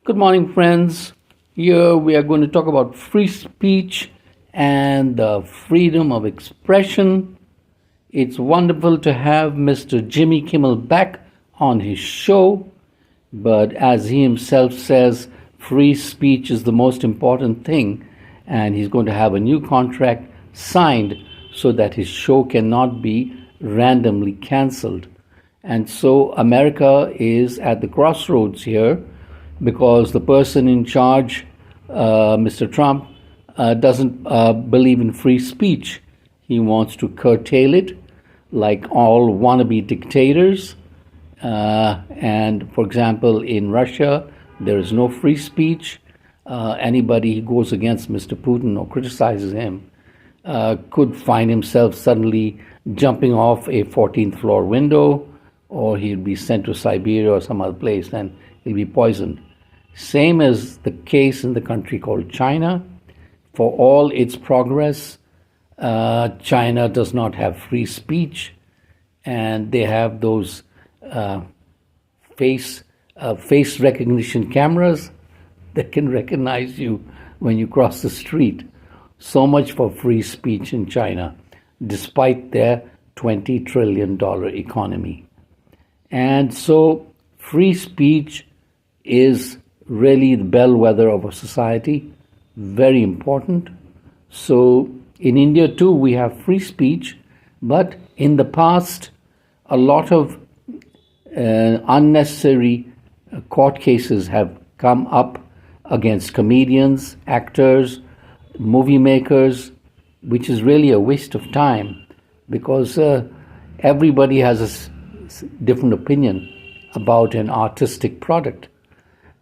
Good morning, friends. Here we are going to talk about free speech and the freedom of expression. It's wonderful to have Mr. Jimmy Kimmel back on his show, but as he himself says, free speech is the most important thing, and he's going to have a new contract signed so that his show cannot be randomly cancelled. And so America is at the crossroads here because the person in charge, Mr. Trump, doesn't believe in free speech. He wants to curtail it like all wannabe dictators. And for example, in Russia, there is no free speech. Anybody who goes against Mr. Putin or criticizes him could find himself suddenly jumping off a 14th floor window, or he'd be sent to Siberia or some other place and he'll be poisoned. Same as the case in the country called China. For all its progress, China does not have free speech, and they have those face recognition cameras that can recognize you when you cross the street. So much for free speech in China, despite their $20 trillion economy. And so free speech is really the bellwether of a society, very important. So in India too, we have free speech, but in the past, a lot of unnecessary court cases have come up against comedians, actors, movie makers, which is really a waste of time because everybody has a different opinion about an artistic product.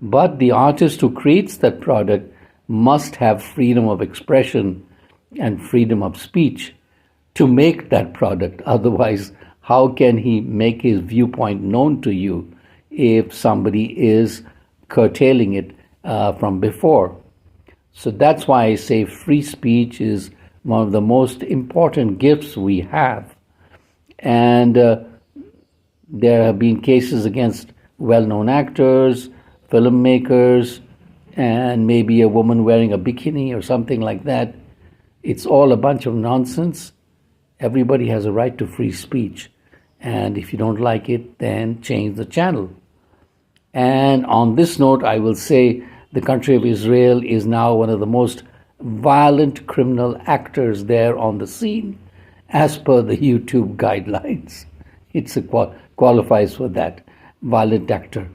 But the artist who creates that product must have freedom of expression and freedom of speech to make that product. Otherwise, how can he make his viewpoint known to you if somebody is curtailing it from before? So that's why I say free speech is one of the most important gifts we have. And there have been cases against well-known actors, filmmakers, and maybe a woman wearing a bikini or something like that. It's all a bunch of nonsense. Everybody has a right to free speech. And if you don't like it, then change the channel. And on this note, I will say the country of Israel is now one of the most violent criminal actors there on the scene, as per the YouTube guidelines. It qualifies for that, violent actor.